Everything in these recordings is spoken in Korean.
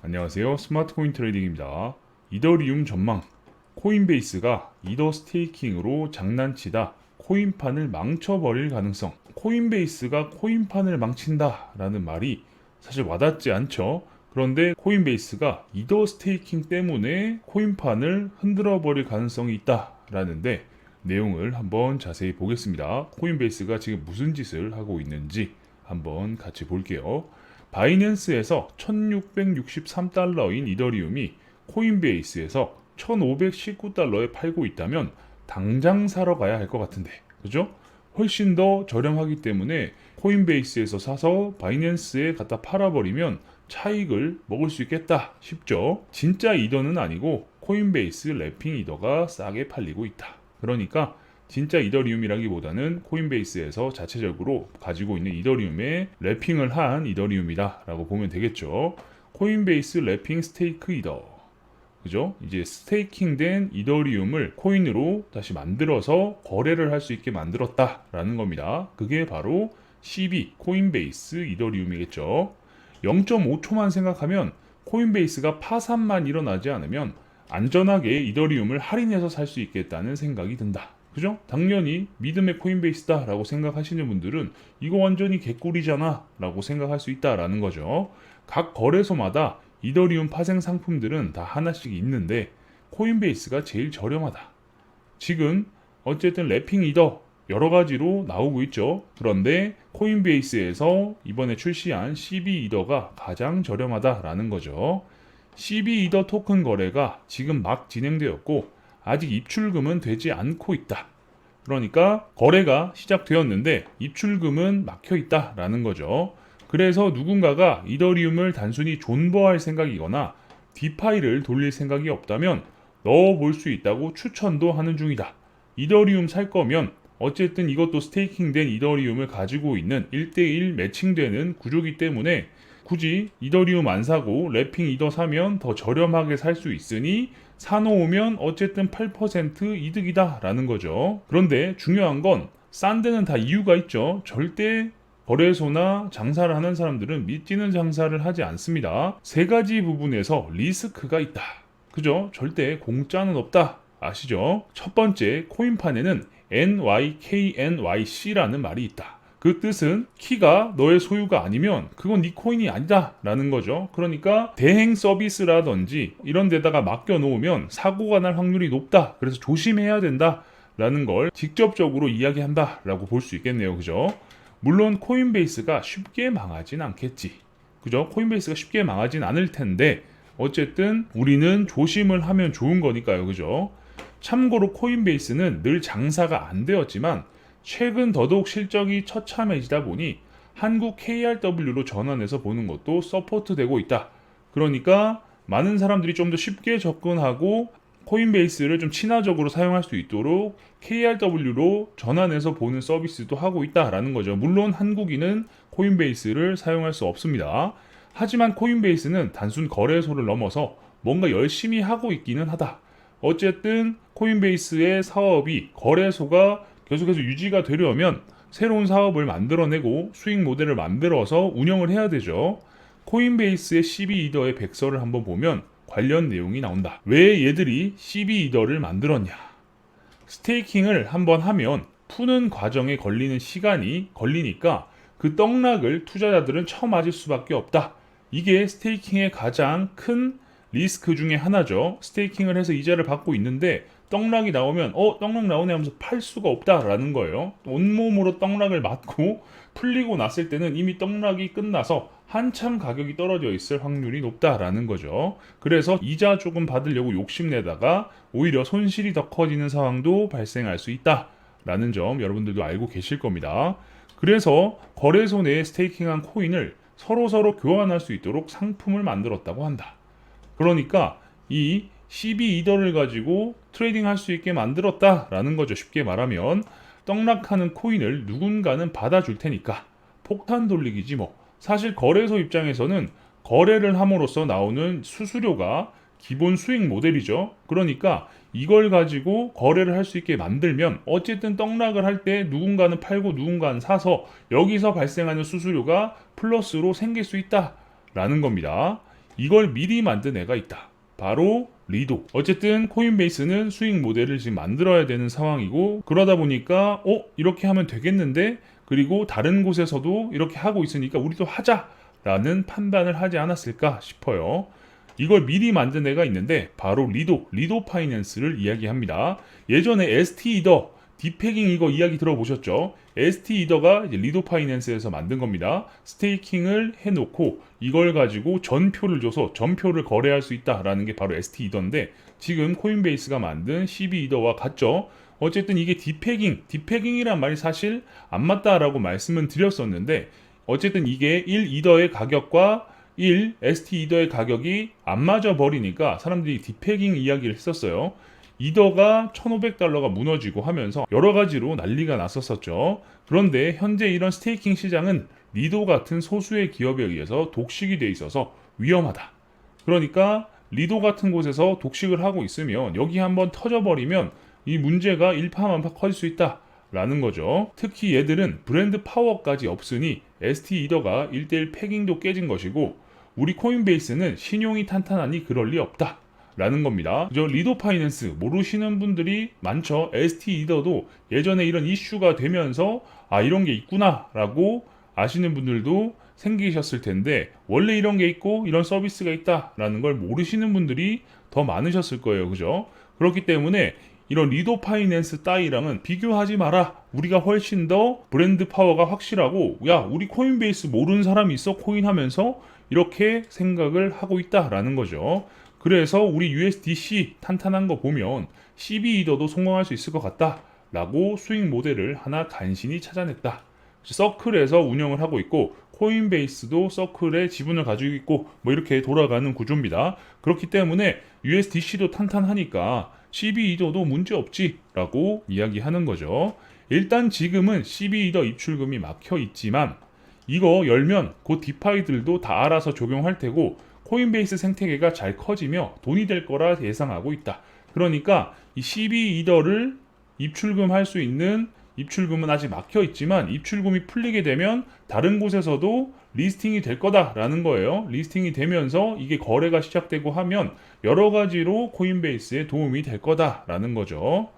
안녕하세요. 스마트 코인 트레이딩입니다. 이더리움 전망. 코인베이스가 이더 스테이킹으로 장난치다 코인판을 망쳐버릴 가능성. 코인베이스가 코인판을 망친다 라는 말이 사실 와닿지 않죠. 그런데 코인베이스가 이더 스테이킹 때문에 코인판을 흔들어 버릴 가능성이 있다 라는데, 내용을 한번 자세히 보겠습니다. 코인베이스가 지금 무슨 짓을 하고 있는지 한번 같이 볼게요. 바이낸스에서 1663달러인 이더리움이 코인베이스에서 1519달러에 팔고 있다면 당장 사러 가야 할 것 같은데, 그죠? 훨씬 더 저렴하기 때문에 코인베이스에서 사서 바이낸스에 갖다 팔아버리면 차익을 먹을 수 있겠다 싶죠. 진짜 이더는 아니고 코인베이스 랩핑 이더가 싸게 팔리고 있다. 그러니까 진짜 이더리움이라기보다는 코인베이스에서 자체적으로 가지고 있는 이더리움에 랩핑을 한 이더리움이다 라고 보면 되겠죠. 코인베이스 랩핑 스테이크 이더, 그죠? 이제 스테이킹된 이더리움을 코인으로 다시 만들어서 거래를 할 수 있게 만들었다라는 겁니다. 그게 바로 CB, 코인베이스 이더리움이겠죠. 0.5초만 생각하면 코인베이스가 파산만 일어나지 않으면 안전하게 이더리움을 할인해서 살 수 있겠다는 생각이 든다. 그죠? 당연히 믿음의 코인베이스다 라고 생각하시는 분들은 이거 완전히 개꿀이잖아 라고 생각할 수 있다라는 거죠. 각 거래소마다 이더리움 파생 상품들은 다 하나씩 있는데 코인베이스가 제일 저렴하다. 지금 어쨌든 랩핑 이더 여러 가지로 나오고 있죠. 그런데 코인베이스에서 이번에 출시한 CB 이더가 가장 저렴하다라는 거죠. CB 이더 토큰 거래가 지금 막 진행되었고 아직 입출금은 되지 않고 있다. 그러니까 거래가 시작되었는데 입출금은 막혀 있다라는 거죠. 그래서 누군가가 이더리움을 단순히 존버할 생각이거나 디파이를 돌릴 생각이 없다면 넣어볼 수 있다고 추천도 하는 중이다. 이더리움 살 거면 어쨌든 이것도 스테이킹된 이더리움을 가지고 있는 1대1 매칭되는 구조기 때문에 굳이 이더리움 안 사고 랩핑 이더 사면 더 저렴하게 살 수 있으니 사놓으면 어쨌든 8% 이득이다 라는 거죠. 그런데 중요한 건 싼 데는 다 이유가 있죠. 절대 거래소나 장사를 하는 사람들은 믿지는 장사를 하지 않습니다. 세 가지 부분에서 리스크가 있다. 그죠? 절대 공짜는 없다. 아시죠? 첫 번째, 코인판에는 NYKNYC라는 말이 있다. 그 뜻은 키가 너의 소유가 아니면 그건 네 코인이 아니다 라는 거죠. 그러니까 대행 서비스라든지 이런 데다가 맡겨 놓으면 사고가 날 확률이 높다. 그래서 조심해야 된다 라는 걸 직접적으로 이야기한다 라고 볼 수 있겠네요. 그죠? 물론 코인베이스가 쉽게 망하진 않겠지. 그죠? 코인베이스가 쉽게 망하진 않을 텐데 어쨌든 우리는 조심을 하면 좋은 거니까요. 그죠? 참고로 코인베이스는 늘 장사가 안 되었지만 최근 더더욱 실적이 처참해지다 보니 한국 KRW로 전환해서 보는 것도 서포트되고 있다. 그러니까 많은 사람들이 좀 더 쉽게 접근하고 코인베이스를 좀 친화적으로 사용할 수 있도록 KRW로 전환해서 보는 서비스도 하고 있다라는 거죠. 물론 한국인은 코인베이스를 사용할 수 없습니다. 하지만 코인베이스는 단순 거래소를 넘어서 뭔가 열심히 하고 있기는 하다. 어쨌든 코인베이스의 사업이 거래소가 계속해서 유지가 되려면 새로운 사업을 만들어내고 수익 모델을 만들어서 운영을 해야 되죠. 코인베이스의 CB 이더의 백서를 한번 보면 관련 내용이 나온다. 왜 얘들이 CB 이더를 만들었냐? 스테이킹을 한번 하면 푸는 과정에 걸리는 시간이 걸리니까 그 떡락을 투자자들은 처맞을 수밖에 없다. 이게 스테이킹의 가장 큰 리스크 중에 하나죠. 스테이킹을 해서 이자를 받고 있는데 떡락이 나오면 떡락 나오네 하면서 팔 수가 없다라는 거예요. 온몸으로 떡락을 맞고 풀리고 났을 때는 이미 떡락이 끝나서 한참 가격이 떨어져 있을 확률이 높다라는 거죠. 그래서 이자 조금 받으려고 욕심내다가 오히려 손실이 더 커지는 상황도 발생할 수 있다라는 점 여러분들도 알고 계실 겁니다. 그래서 거래소 내에 스테이킹한 코인을 서로서로 교환할 수 있도록 상품을 만들었다고 한다. 그러니까 이 CB 이더를 가지고 트레이딩 할 수 있게 만들었다라는 거죠. 쉽게 말하면 떡락하는 코인을 누군가는 받아줄 테니까 폭탄 돌리기지 뭐. 사실 거래소 입장에서는 거래를 함으로써 나오는 수수료가 기본 수익 모델이죠. 그러니까 이걸 가지고 거래를 할 수 있게 만들면 어쨌든 떡락을 할 때 누군가는 팔고 누군가는 사서 여기서 발생하는 수수료가 플러스로 생길 수 있다라는 겁니다. 이걸 미리 만든 애가 있다. 바로 리도. 어쨌든 코인베이스는 수익 모델을 지금 만들어야 되는 상황이고, 그러다 보니까 이렇게 하면 되겠는데, 그리고 다른 곳에서도 이렇게 하고 있으니까 우리도 하자라는 판단을 하지 않았을까 싶어요. 이걸 미리 만든 애가 있는데 바로 리도 파이낸스를 이야기합니다. 예전에 ST 이더 디패깅 이거 이야기 들어보셨죠? ST 이더가 이제 리도 파이낸스에서 만든 겁니다. 스테이킹을 해놓고 이걸 가지고 전표를 줘서 전표를 거래할 수 있다라는 게 바로 ST 이더인데, 지금 코인베이스가 만든 CB 이더와 같죠? 어쨌든 이게 디패깅이란 말이 사실 안 맞다라고 말씀은 드렸었는데, 어쨌든 이게 1 이더의 가격과 1 ST 이더의 가격이 안 맞아 버리니까 사람들이 디패깅 이야기를 했었어요. 이더가 $1,500가 무너지고 하면서 여러 가지로 난리가 났었었죠. 그런데 현재 이런 스테이킹 시장은 리도 같은 소수의 기업에 의해서 독식이 돼 있어서 위험하다. 그러니까 리도 같은 곳에서 독식을 하고 있으면 여기 한번 터져버리면 이 문제가 일파만파 커질 수 있다 라는 거죠. 특히 얘들은 브랜드 파워까지 없으니 ST 이더가 1대1 패깅도 깨진 것이고, 우리 코인베이스는 신용이 탄탄하니 그럴 리 없다 라는 겁니다. 리도 파이낸스 모르시는 분들이 많죠. ST 이더도 예전에 이런 이슈가 되면서 이런 게 있구나 라고 아시는 분들도 생기셨을 텐데, 원래 이런 게 있고 이런 서비스가 있다 라는 걸 모르시는 분들이 더 많으셨을 거예요. 그죠? 그렇기 때문에 이런 리도 파이낸스 따위랑은 비교하지 마라. 우리가 훨씬 더 브랜드 파워가 확실하고, 야, 우리 코인베이스 모르는 사람이 있어? 코인 하면서 이렇게 생각을 하고 있다라는 거죠. 그래서 우리 USDC 탄탄한 거 보면 CB 이더도 성공할 수 있을 것 같다 라고 수익 모델을 하나 간신히 찾아냈다. 서클에서 운영을 하고 있고, 코인베이스도 서클에 지분을 가지고 있고, 뭐 이렇게 돌아가는 구조입니다. 그렇기 때문에 USDC도 탄탄하니까 CB 이더도 문제없지 라고 이야기하는 거죠. 일단 지금은 CB 이더 입출금이 막혀 있지만 이거 열면 곧 디파이들도 다 알아서 적용할 테고, 코인베이스 생태계가 잘 커지며 돈이 될 거라 예상하고 있다. 그러니까 이 CB 이더를 입출금할 수 있는 입출금은 아직 막혀 있지만, 입출금이 풀리게 되면 다른 곳에서도 리스팅이 될 거다라는 거예요. 리스팅이 되면서 이게 거래가 시작되고 하면 여러 가지로 코인베이스에 도움이 될 거다라는 거죠.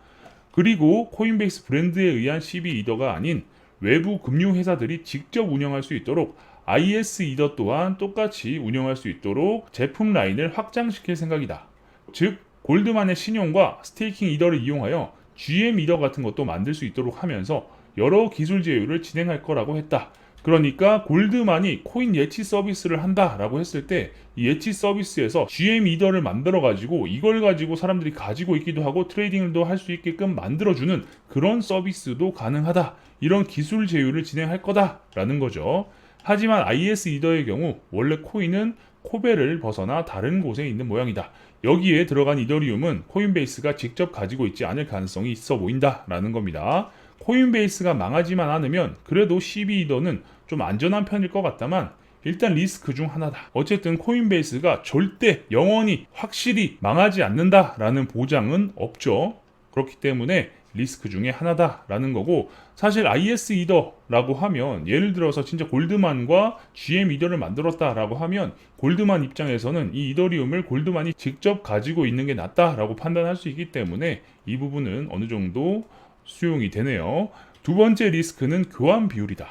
그리고 코인베이스 브랜드에 의한 CB 이더가 아닌 외부 금융회사들이 직접 운영할 수 있도록 IS 이더 또한 똑같이 운영할 수 있도록 제품 라인을 확장시킬 생각이다. 즉 골드만의 신용과 스테이킹 이더를 이용하여 GM 이더 같은 것도 만들 수 있도록 하면서 여러 기술 제휴를 진행할 거라고 했다. 그러니까 골드만이 코인 예치 서비스를 한다라고 했을 때 이 예치 서비스에서 GM 이더를 만들어 가지고 이걸 가지고 사람들이 가지고 있기도 하고 트레이딩도 할 수 있게끔 만들어주는 그런 서비스도 가능하다. 이런 기술 제휴를 진행할 거다라는 거죠. 하지만 IS 이더의 경우 원래 코인은 코벨을 벗어나 다른 곳에 있는 모양이다. 여기에 들어간 이더리움은 코인베이스가 직접 가지고 있지 않을 가능성이 있어 보인다라는 겁니다. 코인베이스가 망하지만 않으면 그래도 CB 이더는 좀 안전한 편일 것 같다만 일단 리스크 중 하나다. 어쨌든 코인베이스가 절대 영원히 확실히 망하지 않는다라는 보장은 없죠. 그렇기 때문에 리스크 중에 하나다라는 거고, 사실 IS 이더라고 하면 예를 들어서 진짜 골드만과 GM 이더를 만들었다라고 하면 골드만 입장에서는 이 이더리움을 골드만이 직접 가지고 있는 게 낫다라고 판단할 수 있기 때문에 이 부분은 어느 정도 수용이 되네요. 두 번째 리스크는 교환 비율이다.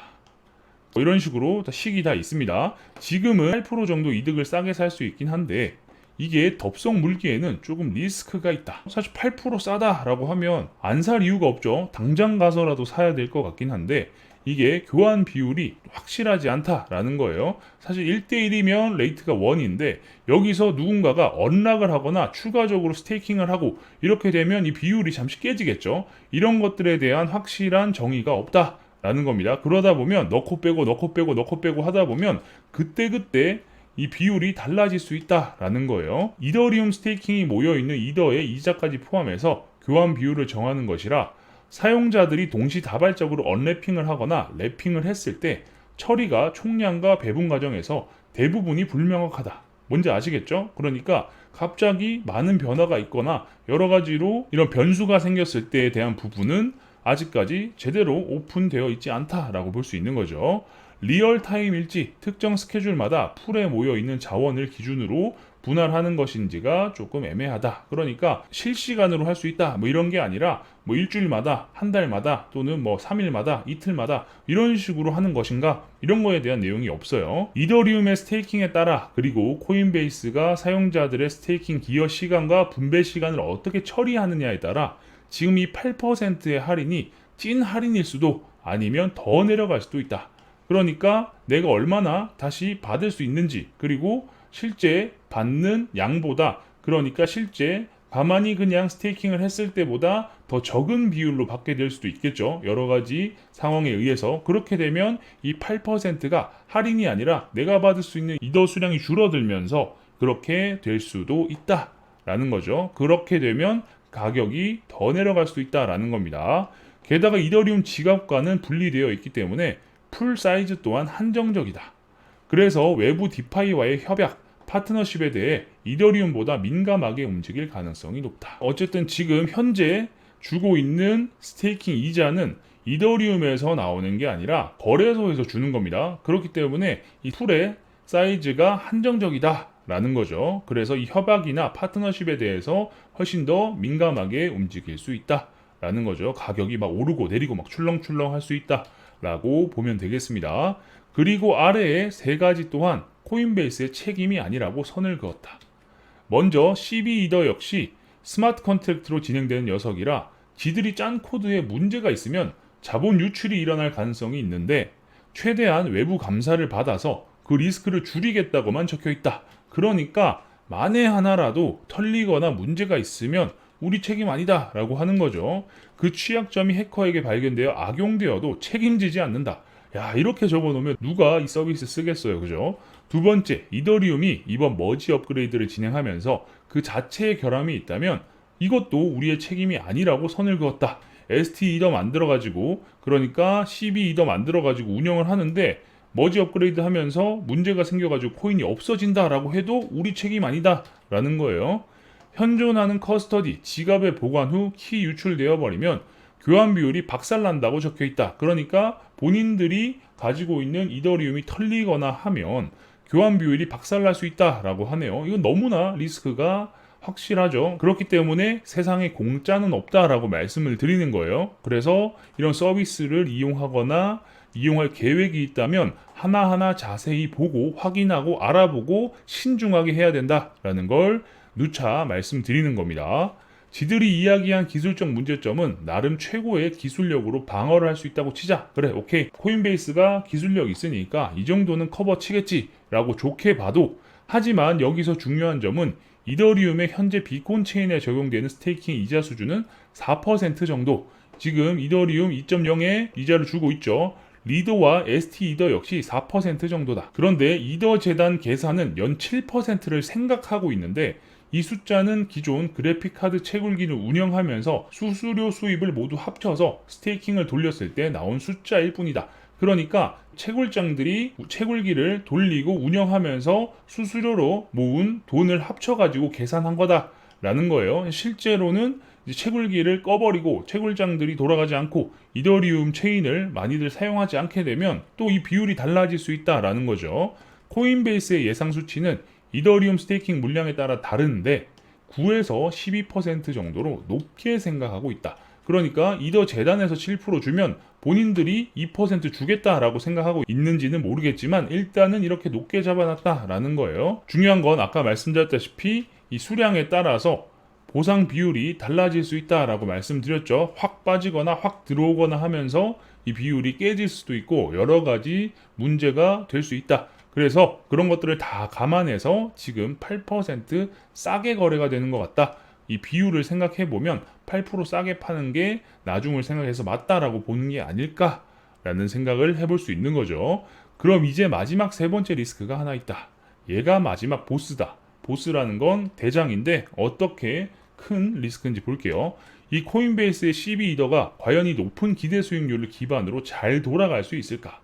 이런 식으로 식이 다 있습니다. 지금은 8% 정도 이득을 싸게 살 수 있긴 한데 이게 덥석 물기에는 조금 리스크가 있다. 사실 8% 싸다라고 하면 안 살 이유가 없죠. 당장 가서라도 사야 될 것 같긴 한데 이게 교환 비율이 확실하지 않다라는 거예요. 사실 1대1이면 레이트가 1인데 여기서 누군가가 언락을 하거나 추가적으로 스테이킹을 하고 이렇게 되면 이 비율이 잠시 깨지겠죠. 이런 것들에 대한 확실한 정의가 없다라는 겁니다. 그러다 보면 넣고 빼고 하다 보면 그때그때 이 비율이 달라질 수 있다라는 거예요. 이더리움 스테이킹이 모여있는 이더의 이자까지 포함해서 교환 비율을 정하는 것이라 사용자들이 동시다발적으로 언래핑을 하거나 래핑을 했을 때 처리가 총량과 배분 과정에서 대부분이 불명확하다. 뭔지 아시겠죠? 그러니까 갑자기 많은 변화가 있거나 여러 가지로 이런 변수가 생겼을 때에 대한 부분은 아직까지 제대로 오픈되어 있지 않다라고 볼 수 있는 거죠. 리얼타임일지 특정 스케줄마다 풀에 모여 있는 자원을 기준으로 분할하는 것인지가 조금 애매하다. 그러니까 실시간으로 할 수 있다. 뭐 이런 게 아니라 뭐 일주일마다, 한 달마다 또는 뭐 3일마다, 이틀마다 이런 식으로 하는 것인가? 이런 거에 대한 내용이 없어요. 이더리움의 스테이킹에 따라 그리고 코인베이스가 사용자들의 스테이킹 기여 시간과 분배 시간을 어떻게 처리하느냐에 따라 지금 이 8%의 할인이 찐 할인일 수도 아니면 더 내려갈 수도 있다. 그러니까 내가 얼마나 다시 받을 수 있는지 그리고 실제 받는 양보다 그러니까 실제 가만히 그냥 스테이킹을 했을 때보다 더 적은 비율로 받게 될 수도 있겠죠. 여러 가지 상황에 의해서 그렇게 되면 이 8%가 할인이 아니라 내가 받을 수 있는 이더 수량이 줄어들면서 그렇게 될 수도 있다라는 거죠. 그렇게 되면 가격이 더 내려갈 수도 있다라는 겁니다. 게다가 이더리움 지갑과는 분리되어 있기 때문에 풀 사이즈 또한 한정적이다. 그래서 외부 디파이와의 협약, 파트너십에 대해 이더리움보다 민감하게 움직일 가능성이 높다. 어쨌든 지금 현재 주고 있는 스테이킹 이자는 이더리움에서 나오는 게 아니라 거래소에서 주는 겁니다. 그렇기 때문에 이 풀의 사이즈가 한정적이다 라는 거죠. 그래서 이 협약이나 파트너십에 대해서 훨씬 더 민감하게 움직일 수 있다 라는 거죠. 가격이 막 오르고 내리고 막 출렁출렁 할 수 있다 라고 보면 되겠습니다. 그리고 아래에 세 가지 또한 코인베이스의 책임이 아니라고 선을 그었다. 먼저 CB이더 역시 스마트 컨트랙트로 진행되는 녀석이라 지들이 짠 코드에 문제가 있으면 자본 유출이 일어날 가능성이 있는데 최대한 외부 감사를 받아서 그 리스크를 줄이겠다고만 적혀 있다. 그러니까 만에 하나라도 털리거나 문제가 있으면 우리 책임 아니다 라고 하는 거죠. 그 취약점이 해커에게 발견되어 악용되어도 책임지지 않는다. 야, 이렇게 적어놓으면 누가 이 서비스 쓰겠어요, 그죠? 두 번째, 이더리움이 이번 머지 업그레이드를 진행하면서 그 자체의 결함이 있다면 이것도 우리의 책임이 아니라고 선을 그었다. ST 이더 만들어가지고 그러니까 CB 이더 만들어가지고 운영을 하는데 머지 업그레이드 하면서 문제가 생겨가지고 코인이 없어진다라고 해도 우리 책임 아니다 라는 거예요. 현존하는 커스터디, 지갑에 보관 후 키 유출되어 버리면 교환 비율이 박살난다고 적혀 있다. 그러니까 본인들이 가지고 있는 이더리움이 털리거나 하면 교환 비율이 박살날 수 있다라고 하네요. 이건 너무나 리스크가 확실하죠. 그렇기 때문에 세상에 공짜는 없다라고 말씀을 드리는 거예요. 그래서 이런 서비스를 이용하거나 이용할 계획이 있다면 하나하나 자세히 보고 확인하고 알아보고 신중하게 해야 된다라는 걸 누차 말씀드리는 겁니다. 지들이 이야기한 기술적 문제점은 나름 최고의 기술력으로 방어를 할 수 있다고 치자. 그래, 오케이. 코인베이스가 기술력 있으니까 이 정도는 커버 치겠지 라고 좋게 봐도 하지만 여기서 중요한 점은 이더리움의 현재 비콘 체인에 적용되는 스테이킹 이자 수준은 4% 정도. 지금 이더리움 2.0에 이자를 주고 있죠. 리더와 ST 이더 역시 4% 정도다. 그런데 이더 재단 계산은 연 7%를 생각하고 있는데 이 숫자는 기존 그래픽카드 채굴기를 운영하면서 수수료 수입을 모두 합쳐서 스테이킹을 돌렸을 때 나온 숫자일 뿐이다. 그러니까 채굴장들이 채굴기를 돌리고 운영하면서 수수료로 모은 돈을 합쳐가지고 계산한 거다라는 거예요. 실제로는 채굴기를 꺼버리고 채굴장들이 돌아가지 않고 이더리움 체인을 많이들 사용하지 않게 되면 또 이 비율이 달라질 수 있다라는 거죠. 코인베이스의 예상 수치는 이더리움 스테이킹 물량에 따라 다른데 9에서 12% 정도로 높게 생각하고 있다. 그러니까 이더 재단에서 7% 주면 본인들이 2% 주겠다라고 생각하고 있는지는 모르겠지만 일단은 이렇게 높게 잡아놨다라는 거예요. 중요한 건 아까 말씀드렸다시피 이 수량에 따라서 보상 비율이 달라질 수 있다라고 말씀드렸죠. 확 빠지거나 확 들어오거나 하면서 이 비율이 깨질 수도 있고 여러 가지 문제가 될 수 있다. 그래서 그런 것들을 다 감안해서 지금 8% 싸게 거래가 되는 것 같다. 이 비율을 생각해보면 8% 싸게 파는 게 나중을 생각해서 맞다라고 보는 게 아닐까라는 생각을 해볼 수 있는 거죠. 그럼 이제 마지막 세 번째 리스크가 하나 있다. 얘가 마지막 보스다. 보스라는 건 대장인데 어떻게 큰 리스크인지 볼게요. 이 코인베이스의 CB 이더가 과연 이 높은 기대 수익률을 기반으로 잘 돌아갈 수 있을까?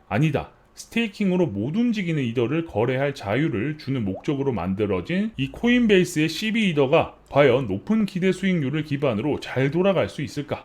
아니다. 스테이킹으로 못 움직이는 이더를 거래할 자유를 주는 목적으로 만들어진 이 코인베이스의 CB 이더가 과연 높은 기대 수익률을 기반으로 잘 돌아갈 수 있을까?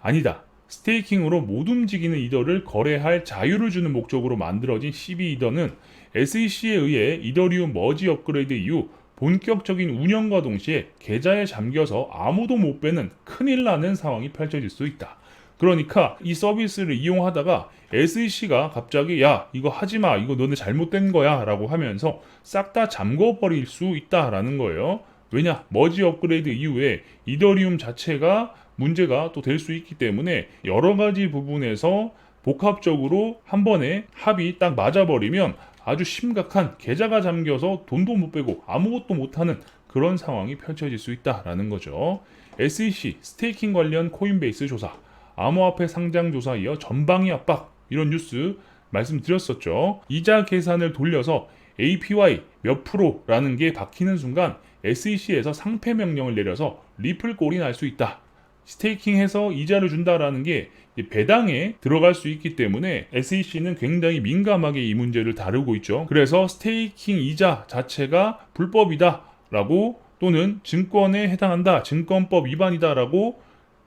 아니다. 스테이킹으로 못 움직이는 이더를 거래할 자유를 주는 목적으로 만들어진 CB 이더는 SEC에 의해 이더리움 머지 업그레이드 이후 본격적인 운영과 동시에 계좌에 잠겨서 아무도 못 빼는 큰일 나는 상황이 펼쳐질 수 있다. 그러니까 이 서비스를 이용하다가 SEC가 갑자기 야 이거 하지마 이거 너네 잘못된 거야 라고 하면서 싹 다 잠궈버릴 수 있다라는 거예요. 왜냐 머지 업그레이드 이후에 이더리움 자체가 문제가 또 될 수 있기 때문에 여러 가지 부분에서 복합적으로 한 번에 합이 딱 맞아버리면 아주 심각한 계좌가 잠겨서 돈도 못 빼고 아무것도 못하는 그런 상황이 펼쳐질 수 있다라는 거죠. SEC 스테이킹 관련 코인베이스 조사, 암호화폐 상장 조사 이어 전방위 압박 이런 뉴스 말씀드렸었죠. 이자 계산을 돌려서 APY 몇 프로라는 게 박히는 순간 SEC에서 상패 명령을 내려서 리플 꼴이 날 수 있다. 스테이킹해서 이자를 준다라는 게 배당에 들어갈 수 있기 때문에 SEC는 굉장히 민감하게 이 문제를 다루고 있죠. 그래서 스테이킹 이자 자체가 불법이다라고 또는 증권에 해당한다, 증권법 위반이다라고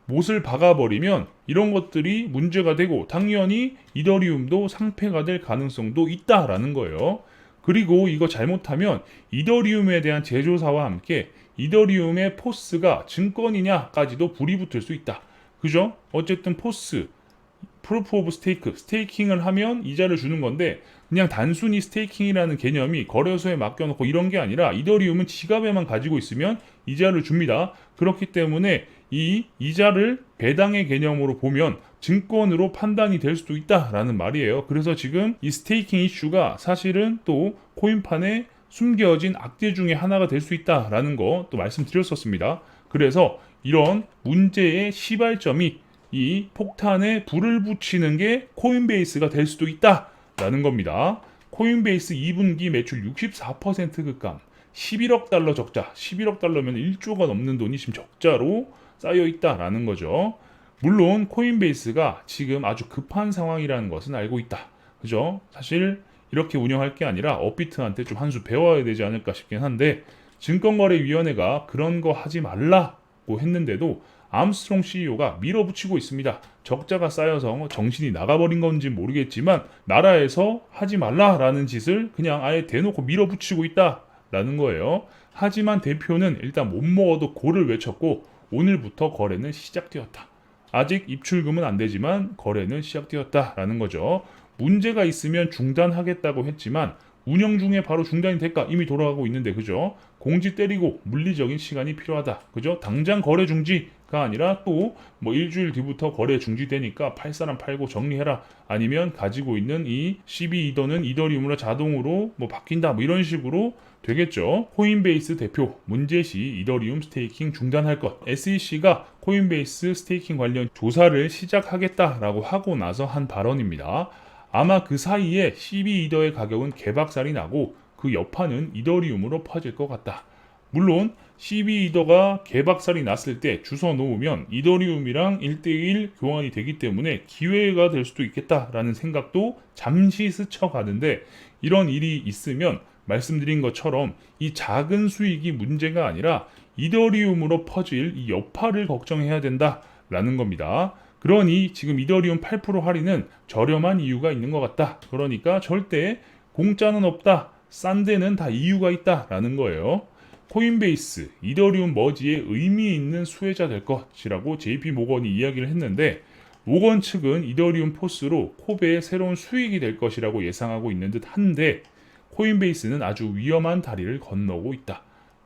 못을 박아버리면 이런 것들이 문제가 되고 당연히 이더리움도 상폐가 될 가능성도 있다라는 거예요. 그리고 이거 잘못하면 이더리움에 대한 제조사와 함께 이더리움의 포스가 증권이냐까지도 불이 붙을 수 있다. 그죠? 어쨌든 포스, 프루프 오브 스테이크, 스테이킹을 하면 이자를 주는 건데 그냥 단순히 스테이킹이라는 개념이 거래소에 맡겨놓고 이런 게 아니라 이더리움은 지갑에만 가지고 있으면 이자를 줍니다. 그렇기 때문에 이 이자를 배당의 개념으로 보면 증권으로 판단이 될 수도 있다라는 말이에요. 그래서 지금 이 스테이킹 이슈가 사실은 또 코인판에 숨겨진 악재 중에 하나가 될 수 있다라는 거 또 말씀드렸었습니다. 그래서 이런 문제의 시발점이 이 폭탄에 불을 붙이는 게 코인베이스가 될 수도 있다라는 겁니다. 코인베이스 2분기 매출 64% 급감, 11억 달러 적자, 11억 달러면 1조가 넘는 돈이 지금 적자로 쌓여 있다라는 거죠. 물론 코인베이스가 지금 아주 급한 상황이라는 것은 알고 있다. 그죠? 사실 이렇게 운영할 게 아니라 업비트한테 좀 한 수 배워야 되지 않을까 싶긴 한데 증권거래위원회가 그런 거 하지 말라고 했는데도 암스트롱 CEO가 밀어붙이고 있습니다. 적자가 쌓여서 정신이 나가버린 건지 모르겠지만 나라에서 하지 말라라는 짓을 그냥 아예 대놓고 밀어붙이고 있다라는 거예요. 하지만 대표는 일단 못 먹어도 고를 외쳤고 오늘부터 거래는 시작되었다. 아직 입출금은 안 되지만 거래는 시작되었다라는 거죠. 문제가 있으면 중단하겠다고 했지만 운영 중에 바로 중단이 될까? 이미 돌아가고 있는데 그죠? 공지 때리고 물리적인 시간이 필요하다. 그죠? 당장 거래 중지가 아니라 또 뭐 일주일 뒤부터 거래 중지되니까 팔 사람 팔고 정리해라. 아니면 가지고 있는 이 CB 이더는 이더리움으로 자동으로 뭐 바뀐다. 뭐 이런 식으로 되겠죠. 코인베이스 대표 문제시 이더리움 스테이킹 중단할 것. SEC가 코인베이스 스테이킹 관련 조사를 시작하겠다라고 하고 나서 한 발언입니다. 아마 그 사이에 CB 이더의 가격은 개박살이 나고 그 여파는 이더리움으로 퍼질 것 같다. 물론 CB 이더가 개박살이 났을 때 주워 놓으면 이더리움이랑 1대1 교환이 되기 때문에 기회가 될 수도 있겠다라는 생각도 잠시 스쳐가는데 이런 일이 있으면 말씀드린 것처럼 이 작은 수익이 문제가 아니라 이더리움으로 퍼질 이 여파를 걱정해야 된다라는 겁니다. 그러니 지금 이더리움 8% 할인은 저렴한 이유가 있는 것 같다. 그러니까 절대 공짜는 없다. 싼 데는 다 이유가 있다라는 거예요. 코인베이스, 이더리움 머지에 의미 있는 수혜자 될 것이라고 JP 모건이 이야기를 했는데 모건 측은 이더리움 포스로 코베의 새로운 수익이 될 것이라고 예상하고 있는 듯 한데 코인베이스는 아주 위험한 다리를 건너고 있다.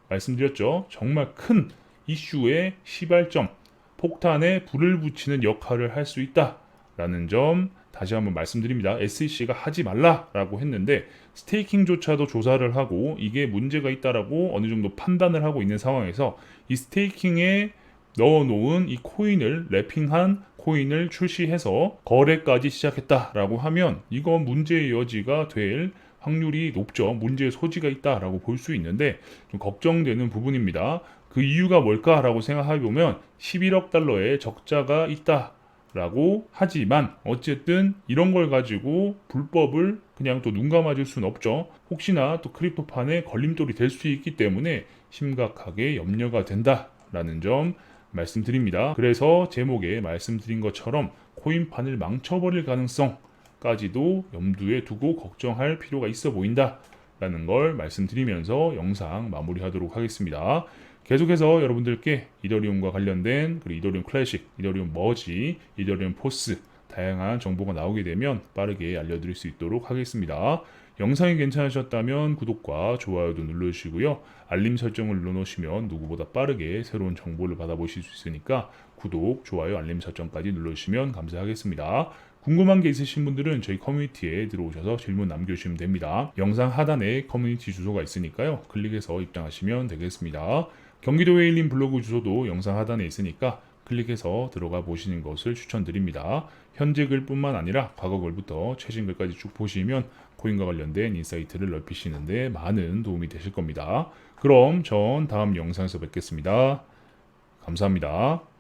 말씀드렸죠. 정말 큰 이슈의 시발점, 폭탄에 불을 붙이는 역할을 할 수 있다라는 점 다시 한번 말씀드립니다. SEC가 하지 말라라고 했는데 스테이킹조차도 조사를 하고 이게 문제가 있다라고 어느 정도 판단을 하고 있는 상황에서 이 스테이킹에 넣어놓은 이 코인을 랩핑한 코인을 출시해서 거래까지 시작했다라고 하면 이건 문제의 여지가 될 확률이 높죠. 문제의 소지가 있다라고 볼 수 있는데 좀 걱정되는 부분입니다. 그 이유가 뭘까라고 생각해보면 11억 달러의 적자가 있다라고 하지만 어쨌든 이런 걸 가지고 불법을 그냥 또 눈 감아줄 수는 없죠. 혹시나 또 크립토판에 걸림돌이 될 수 있기 때문에 심각하게 염려가 된다라는 점 말씀드립니다. 그래서 제목에 말씀드린 것처럼 코인판을 망쳐버릴 가능성까지도 염두에 두고 걱정할 필요가 있어 보인다 라는 걸 말씀드리면서 영상 마무리하도록 하겠습니다. 계속해서 여러분들께 이더리움과 관련된 그리고 이더리움 클래식, 이더리움 머지, 이더리움 포스 다양한 정보가 나오게 되면 빠르게 알려드릴 수 있도록 하겠습니다. 영상이 괜찮으셨다면 구독과 좋아요도 눌러주시고요. 알림 설정을 눌러놓으시면 누구보다 빠르게 새로운 정보를 받아보실 수 있으니까 구독, 좋아요, 알림 설정까지 눌러주시면 감사하겠습니다. 궁금한 게 있으신 분들은 저희 커뮤니티에 들어오셔서 질문 남겨주시면 됩니다. 영상 하단에 커뮤니티 주소가 있으니까요. 클릭해서 입장하시면 되겠습니다. 경기도 웨일린 블로그 주소도 영상 하단에 있으니까 클릭해서 들어가 보시는 것을 추천드립니다. 현재 글뿐만 아니라 과거 글부터 최신 글까지 쭉 보시면 코인과 관련된 인사이트를 넓히시는데 많은 도움이 되실 겁니다. 그럼 전 다음 영상에서 뵙겠습니다. 감사합니다.